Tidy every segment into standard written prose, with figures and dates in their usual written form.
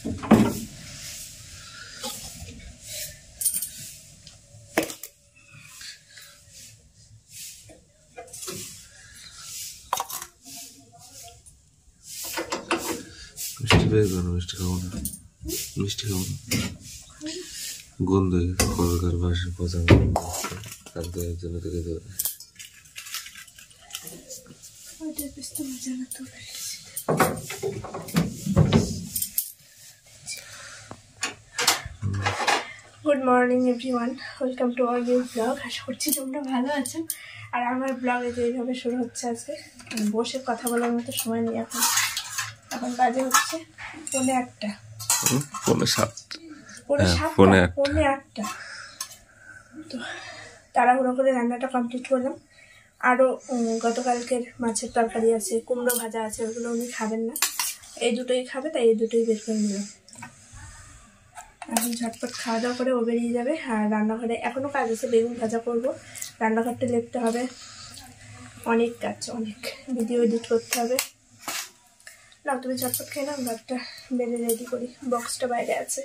মিষ্টি বের করো, মিষ্টি খাবো না, মিষ্টি খাবো না, গন্ধ কলকার বাসে পচা গন্ধ কালকে একজনে থেকে ধরে good morning everyone, welcome to our new blog. আশা করছি তোমরা ভালো আছো। আর আমার ব্লগে যে এইভাবে শুরু হচ্ছে আজকে, বসে কথা বলার মতো সময় নেই। এখন বাজে হচ্ছে 8:30, 8:30। তো তাড়াহুড়ো করে রান্নাটা কমপ্লিট করলাম। আরও গতকালকের মাছের তরকারি আছে, কুমড়ো ভাজা আছে, ওগুলো উনি খাবেন না, এই দুটোই খাবে, তাই এই দুটোই বের করে নিলাম। এখন ঝটপট খাওয়া দাওয়া করে ও বেরিয়ে যাবে। আর রান্নাঘরে এখনও কাজ আছে, বেগুন ভাজা করবো, রান্নাঘরটা লিখতে হবে, অনেক কাজ, অনেক ভিডিও এডিট করতে হবে। না তুমি ঝটপট খেয়ে নাও, ভাতটা বেড়ে রেডি করি, বক্সটা বাইরে আছে।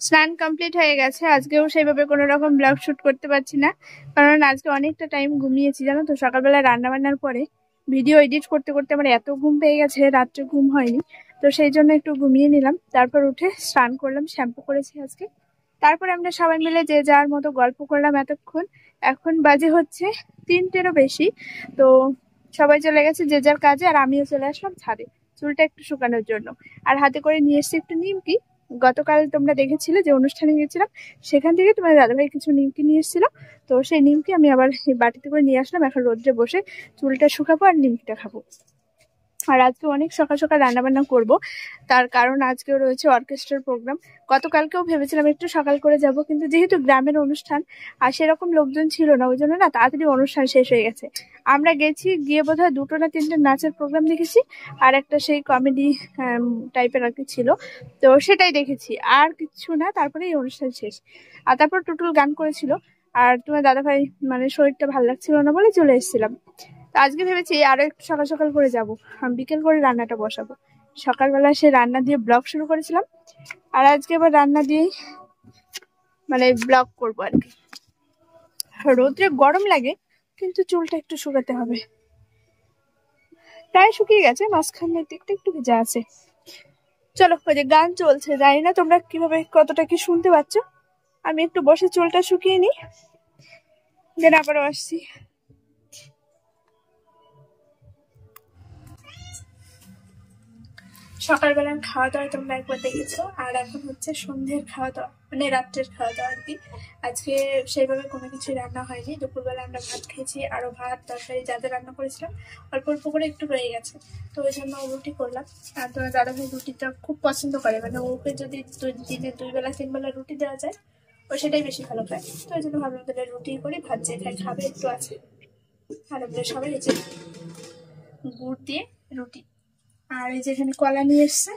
স্নান কমপ্লিট হয়ে গেছে। আজকেও সেইভাবে কোনো রকম ব্লগ শ্যুট করতে পারছি না, কারণ আজকে অনেকটা টাইম ঘুমিয়েছি জানো তো। সকালবেলা রান্নাবান্নার পরে ভিডিও এডিট করতে করতে আমার এত ঘুম পেয়ে গেছে, রাত্রে ঘুম হয়নি, তো সেই জন্য একটু ঘুমিয়ে নিলাম। তারপর উঠে স্নান করলাম, শ্যাম্পু করেছি আজকে। তারপরে আমরা সবাই মিলে যে যার মতো গল্প করলাম এতক্ষণ। এখন বাজে হচ্ছে 3টেরও বেশি। তো সবাই চলে গেছে যে যার কাজে, আর আমিও চলে আসলাম ছাদে চুলটা একটু শুকানোর জন্য। আর হাতে করে নিয়ে এসছি একটু নিমকি। গতকাল তোমরা দেখেছিলে যে অনুষ্ঠানে গেছিলাম, সেখান থেকে তোমার দাদাভাই কিছু নিমকি নিয়ে এসেছিল, তো সেই নিমকি আমি আবার বাটিতে করে নিয়ে আসলাম। এখন রোদ্রে বসে চুলটা শুকাবো আর নিমকিটা খাবো। আর আজকে অনেক সকাল সকাল রান্নাবান্না করব, তার কারণ আজকেও রয়েছে অর্কেস্ট্রার প্রোগ্রাম। গতকালকেও ভেবেছিলাম একটু সকাল করে যাব, কিন্তু যেহেতু গ্রামের অনুষ্ঠান আর সেরকম লোকজন ছিল না, ওই জন্য না তাড়াতাড়ি অনুষ্ঠান শেষ হয়ে গেছে। আমরা গেছি, গিয়ে বোধহয় 2টো না 3টে নাচের প্রোগ্রাম দেখেছি, আর একটা সেই কমেডি টাইপের আর কি ছিল, তো সেটাই দেখেছি, আর কিছু না। তারপরে এই অনুষ্ঠান শেষ। আর তারপর টুটুল গান করেছিল, আর তোমার দাদাভাই মানে শরীরটা ভালো লাগছিল না বলে চলে এসেছিলাম। তো আজকে ভেবেছি আরো একটু সকাল সকাল করে যাবো, বিকেল করে রান্নাটা বসাবো। সকালবেলা সে রান্না দিয়ে ব্লগ শুরু করেছিলাম, আর আজকে আবার রান্না দিয়েই মানে ব্লগ করবো আর কি। রোদ্রে গরম লাগে, কিন্তু চুলটা একটু শুকাতে হবে। প্রায় শুকিয়ে গেছে, মাঝখানের দিকটা একটু ভেজা আছে। চলো, ওই যে গান চলছে, জানি না তোমরা কিভাবে কতটা কি শুনতে পাচ্ছ। আমি একটু বসে চুলটা শুকিয়ে নিই, দেন আবারও আসছি। সকালবেলার খাওয়া দাওয়া তোমরা একবার দেখেছো, আর এখন হচ্ছে সন্ধ্যের খাওয়া দাওয়া, মানে রাত্রের খাওয়া দাওয়া আর কি। আজকে সেইভাবে কোনো কিছু রান্না হয়নি। দুপুরবেলা আমরা ভাত খেয়েছি, আরও ভাত তরকারি যা যা রান্না করেছিলাম অল্প অল্প করে একটু রয়ে গেছে, তো ওই জন্য রুটি করলাম। আর তোমার দাদাভাই রুটিটা খুব পছন্দ করে, মানে ওকে যদি দিনে 2 বেলা 3 বেলা রুটি দেওয়া যায়, ও সেটাই বেশি ভালো খায়। তো ওই জন্য ভাবলাম তাহলে রুটি করি, ভাত যে খাই খাবে একটু আছে। আর আমরা সবাই এই যে গুড় দিয়ে রুটি, আর এই যে এখানে কলা নিয়ে এসছে,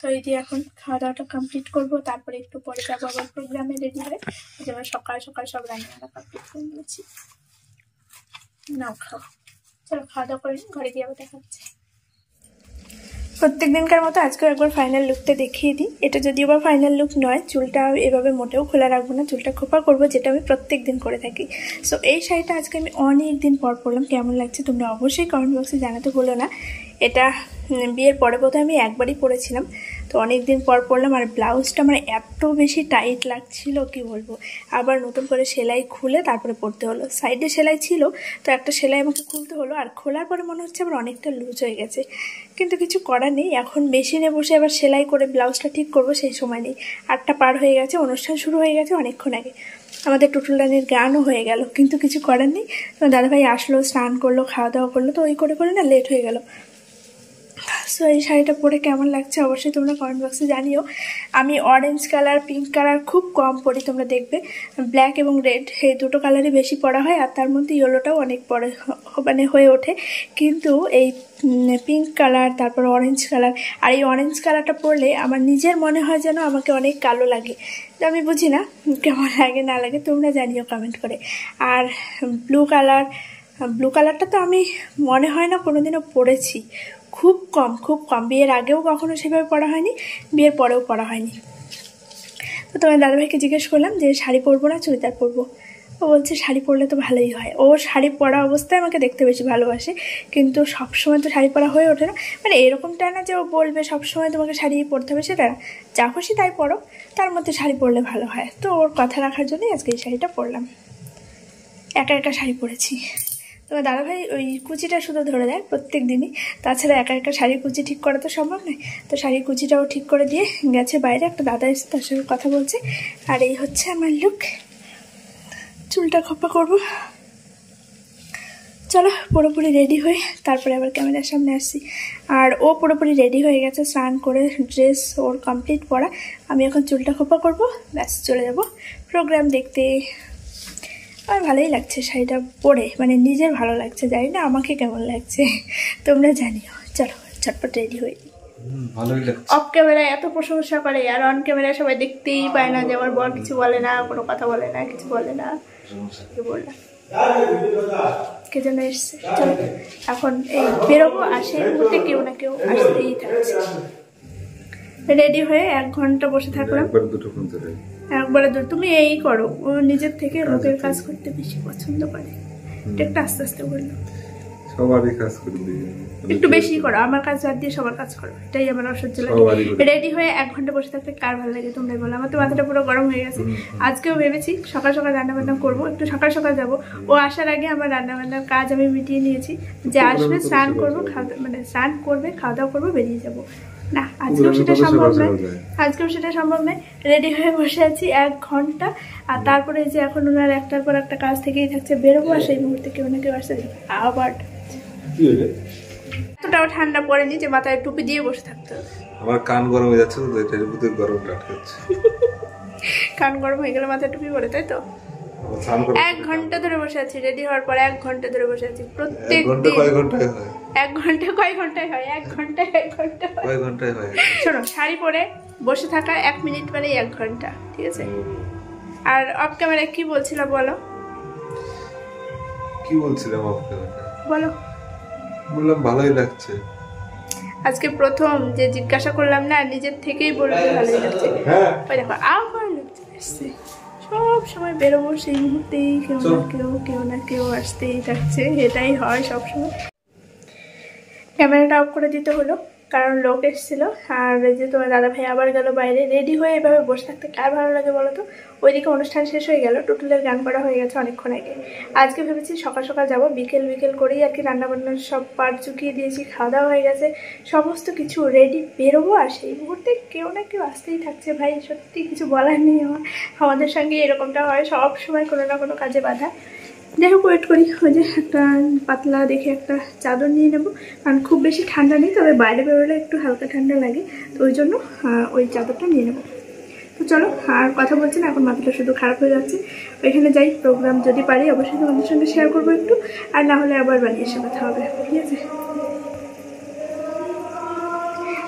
তো এই দিয়ে এখন খাওয়া দাওয়াটা কমপ্লিট করবো। তারপরে একটু পরে যাবো আবার প্রোগ্রামে রেডি হয়ে। যেমন সকাল সকাল সব রান্না কমপ্লিট করে নিয়েছি। নাও খাও, চলো খাওয়া দাওয়া করে ঘরে গিয়ে আবার দেখা হচ্ছে। প্রত্যেক দিনকার মতো আজকেও একবার ফাইনাল লুকটা দেখিয়ে দিই। এটা যদিও বা ফাইনাল লুক নয়, চুলটা এভাবে মোটেও খোলা রাখবো না, চুলটা খোপা করবো, যেটা আমি প্রত্যেক দিন করে থাকি। সো এই শাড়িটা আজকে আমি অনেক দিন পর পরলাম, কেমন লাগছে তোমরা অবশ্যই কমেন্ট বক্সে জানাতে ভুলো না। এটা বিয়ের পরে বোধহয় আমি একবারই পরেছিলাম, তো অনেক দিন পর পরলাম। আর ব্লাউজটা আমার এত বেশি টাইট লাগছিল কি বলবো, আবার নতুন করে সেলাই খুলে তারপরে পরতে হলো। সাইডে সেলাই ছিল, তো একটা সেলাই আমাকে খুলতে হলো, আর খোলার পরে মনে হচ্ছে আবার অনেকটা লুজ হয়ে গেছে, কিন্তু কিছু করার নেই। এখন মেশিনে বসে আবার সেলাই করে ব্লাউজটা ঠিক করবো, সেই সময় নেই। 8টা পার হয়ে গেছে, অনুষ্ঠান শুরু হয়ে গেছে অনেকক্ষণ আগে, আমাদের টুটুল রানীর গানও হয়ে গেল, কিন্তু কিছু করার নেই। তো দাদাভাই আসলো, স্নান করলো, খাওয়া দাওয়া করলো, তো ওই করে করে না লেট হয়ে গেল। সো এই শাড়িটা পরে কেমন লাগছে অবশ্যই তোমরা কমেন্ট বক্সে জানিও। আমি অরেঞ্জ কালার, পিঙ্ক কালার খুব কম পরি, তোমরা দেখবে ব্ল্যাক এবং রেড এই দুটো কালারই বেশি পরা হয়, আর তার মধ্যে ইয়েলোটাও অনেক পরে মানে হয়ে ওঠে। কিন্তু এই পিঙ্ক কালার, তারপর অরেঞ্জ কালার, আর এই অরেঞ্জ কালারটা পরলে আমার নিজের মনে হয় যেন আমাকে অনেক কালো লাগে, তো আমি বুঝি না কেমন লাগে না লাগে, তোমরা জানিও কমেন্ট করে। আর ব্লু কালার, ব্লু কালারটা তো আমি মনে হয় না কোনোদিনও পরেছি, খুব কম। বিয়ের আগেও কখনো সেভাবে পরা হয়নি, বিয়ের পরেও পরা হয়নি। তো তোমার দাদাভাইকে জিজ্ঞেস করলাম যে শাড়ি পরবো না চুড়িদার পরবো। ও বলছে শাড়ি পরলে তো ভালোই হয়। ও শাড়ি পরা অবস্থায় আমাকে দেখতে বেশি ভালোবাসে, কিন্তু সবসময় তো শাড়ি পরা হয়ে ওঠে না। মানে এরকমটা না যে ও বলবে সবসময় তোমাকে শাড়ি পরতে হবে, সেটা না, যা খুশি তাই পরো, তার মধ্যে শাড়ি পরলে ভালো হয়। তো ওর কথা রাখার জন্যই আজকে এই শাড়িটা পরলাম। একা শাড়ি পরেছি। তোমার দাদাভাই ওই কুচিটা শুধু ধরে দেয় প্রত্যেক দিনই, তাছাড়া একা শাড়ির কুচি ঠিক করা তো সম্ভব নয়। তো শাড়ির কুচিটাও ঠিক করে দিয়ে গেছে বাইরে, একটা দাদা এসে তার সঙ্গে কথা বলছে। আর এই হচ্ছে আমার লুক। চুলটা খোপা করবো। চলো পুরোপুরি রেডি হয়ে তারপরে আবার ক্যামেরার সামনে আসছি। আর ও পুরোপুরি রেডি হয়ে গেছে, স্নান করে ড্রেস ওর কমপ্লিট পরা। আমি এখন চুলটা খোপা করবো, ব্যাস চলে যাব প্রোগ্রাম দেখতে। আমার ভালোই লাগছে শাড়িটা পরে, মানে নিজের ভালো লাগছে, জানি না আমাকে কেমন লাগছে, তোমরা জানিও। চলো ঝটপট রেডি হয়ে। অফ ক্যামেরায় এত প্রশংসা করে, আর অন ক্যামেরায় সবাই দেখতেই পায় না যে আমার বর কিছু বলে না, কোনো কথা বলে না, কিছু বলে না। কি বললাম, কে যেন এসছে। চলো এখন এই বেরোবো, আর সেই মুহূর্তে কেউ না কেউ আসতেই থাকছে। রেডি হয়ে 1 ঘন্টা বসে থাকলাম। একবারে তুমি এই করো, ও নিজের থেকে লোকের কাজ করতে বেশি পছন্দ করে। একটু আস্তে আস্তে বললো, সবারই কাজ করে একটু বেশি করো, আমার কাজ বাদ দিয়ে সবার কাজ করো, এটাই আমার অসহ্য লাগে। রেডি হয়ে 1 ঘন্টা বসে থাকতে কার ভালো লাগে তোমরাই বলো। আমার তো মাথাটা পুরো গরম হয়ে গেছে। আজকেও ভেবেছি সকাল রান্না বান্না করবো, একটু সকাল যাবো। ও আসার আগে আমার রান্না বান্নার কাজ আমি মিটিয়ে নিয়েছি, যে আসবে স্নান করবো, মানে স্নান করবে, খাওয়া দাওয়া করবো, বেরিয়ে যাবো। না, আজকেও সেটা সম্ভব নয়। রেডি হয়ে বসে আছি 1 ঘন্টা, আর তারপরে যে এখন ওনার একটার পর একটা কাজ থেকেই থাকছে, বেরোবো, আর সেই মুহূর্তে কেউ না কেউ আসতে আবার। এতটাও ঠান্ডা পড়েনি যে মাথায় টুপি দিয়ে বসে থাকতে হবে। আমার কান গরম হয়ে যাচ্ছে, তো এটার ভিতরে গরমটা আটকাচ্ছে। কান গরম হয়ে গেলে মাথায় টুপি পরে, তাই তো? 1 ঘন্টা ধরে বসে আছি, রেডি হওয়ার পর 1 ঘন্টা ধরে বসে আছি। প্রত্যেক দিন 1 ঘন্টা কয় ঘন্টায় হয়? 1 ঘন্টায় হয়। শোনো, শাড়ি পরে বসে থাকা 1 মিনিট মানেই 1 ঘন্টা, ঠিক আছে? আর অফ ক্যামেরায় কি বলছিলাম বলো? কি বলছিলাম অফ ক্যামেরায়? বলো। বললাম ভালোই লাগছে। আজকে প্রথম যে জিজ্ঞাসা করলাম না, নিজের থেকেই বলতে ভালোই লাগছে। ওই দেখো আবার লাগছে। সব সময় বেরোবো, সেই মুহূর্তেই কেউ না কেউ আসতেই থাকছে, এটাই হয় সব সময়। ক্যামেরাটা অফ করে দিতে হলো, কারণ লোক এসেছিল। আর যে তোমার দাদাভাই আবার গেল বাইরে। রেডি হয়ে এভাবে বসে থাকতে কার ভালো লাগে বলো তো? ওইদিকে অনুষ্ঠান শেষ হয়ে গেল, টুটুলের গান করা হয়ে গেছে অনেকক্ষণ আগে। আজকে ভেবেছি সকাল যাবো, বিকেল করেই আর কি রান্নাবান্নার সব পাট চুকিয়ে দিয়েছি, খাওয়া দাওয়া হয়ে গেছে, সমস্ত কিছু রেডি, বেরোবো। আর সেই মুহূর্তে কেউ না কেউ আসতেই থাকছে। ভাই সত্যি কিছু বলার নেই, আমাদের সঙ্গে এরকমটা হয় সব সময়, কোনো না কোনো কাজে বাধা। যাই হোক, ওয়েট করি। ওই যে একটা পাতলা দেখে একটা চাদর নিয়ে নেবো, কারণ খুব বেশি ঠান্ডা নেই, তবে বাইরে বেরোলে একটু হালকা ঠান্ডা লাগে, তো ওই জন্য ওই চাদরটা নিয়ে নেবো। তো চলো, আর কথা বলছি না, এখন মাথাটা শুধু খারাপ হয়ে যাচ্ছে। ওইখানে যাই, প্রোগ্রাম যদি পারি অবশ্যই তোমাদের সঙ্গে শেয়ার করবো একটু, আর না হলে আবার বানিয়ে এসে কথা হবে, ঠিক আছে?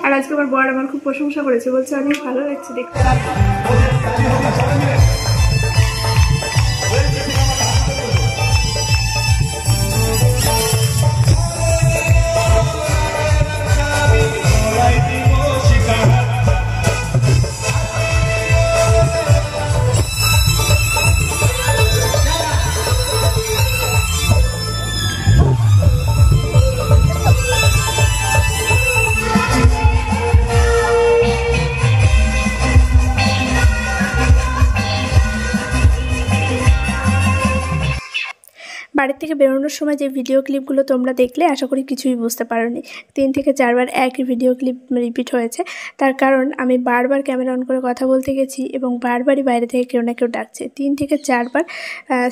আর আজকে আমার বর আমার খুব প্রশংসা করেছে, বলছে অনেক ভালো লাগছে দেখতে। বাড়ির থেকে বেরোনোর সময় যে ভিডিও ক্লিপগুলো তোমরা দেখলে, আশা করি কিছুই বুঝতে পারোনি। 3 থেকে 4 বার একই ভিডিও ক্লিপ রিপিট হয়েছে। তার কারণ আমি বারবার ক্যামেরা অন করে কথা বলতে গেছি, এবং বারবারই বাইরে থেকে কেউ না কেউ ডাকছে। 3 থেকে 4 বার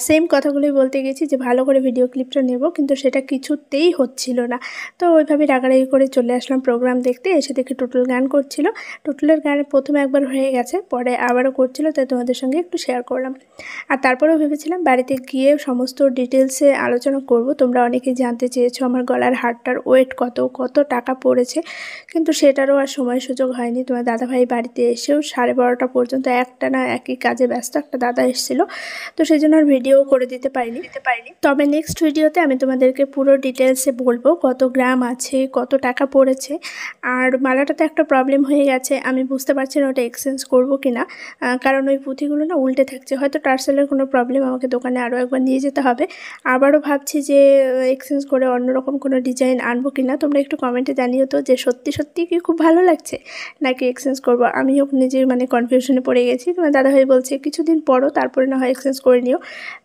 সেম কথাগুলোই বলতে গেছি যে ভালো করে ভিডিও ক্লিপটা নেব, কিন্তু সেটা কিছুতেই হচ্ছিল না। তো ওইভাবে রাগারাগি করে চলে আসলাম প্রোগ্রাম দেখতে। এসে দেখে টুটুল গান করছিল। টুটুলের গান প্রথমে একবার হয়ে গেছে, পরে আবারও করছিল, তাই তোমাদের সঙ্গে একটু শেয়ার করলাম। আর তারপরেও ভেবেছিলাম বাড়িতে গিয়ে সমস্ত ডিটেলস ডিটেলসে আলোচনা করব। তোমরা অনেকেই জানতে চেয়েছো আমার গলার হারটার ওয়েট কত টাকা পড়েছে, কিন্তু সেটারও আর সময় সুযোগ হয়নি। তোমার দাদাভাই বাড়িতে এসেও 12:30 পর্যন্ত একটানা একই কাজে ব্যস্ত, একটা দাদা এসেছিলো, তো সেই জন্য আর ভিডিও করে দিতে পারিনি। তবে নেক্সট ভিডিওতে আমি তোমাদেরকে পুরো ডিটেলসে বলবো কত গ্রাম আছে, কত টাকা পড়েছে। আর মালাটাতে একটা প্রবলেম হয়ে গেছে, আমি বুঝতে পারছি না ওটা এক্সচেঞ্জ করবো কিনা, কারণ ওই পুঁথিগুলো না উল্টে থাকছে। হয়তো টার্সেলের কোনো প্রবলেম, আমাকে দোকানে আরও একবার নিয়ে যেতে হবে। আবারও ভাবছি যে এক্সচেঞ্জ করে অন্যরকম কোনো ডিজাইন আনবো কিনা। তোমরা একটু কমেন্টে জানিও তো যে সত্যি কি খুব ভালো লাগছে নাকি এক্সচেঞ্জ করবো। আমিও নিজে মানে কনফিউশনে পড়ে গেছি। তোমার দাদাভাই বলছে কিছুদিন পরও, তারপরে না হয় এক্সচেঞ্জ করে নিও।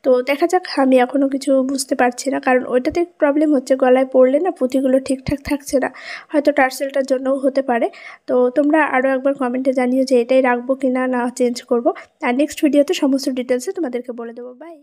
তো দেখা যাক, আমি এখনও কিছু বুঝতে পারছি না, কারণ ওইটাতে প্রবলেম হচ্ছে, গলায় পড়লে না পুঁথিগুলো ঠিকঠাক থাকছে না। হয়তো টার্সেলটার জন্যও হতে পারে। তো তোমরা আরও একবার কমেন্টে জানিও যে এটাই রাখবো কিনা না চেঞ্জ করব। আর নেক্সট ভিডিওতে সমস্ত ডিটেলসে তোমাদেরকে বলে দেবো। বাই।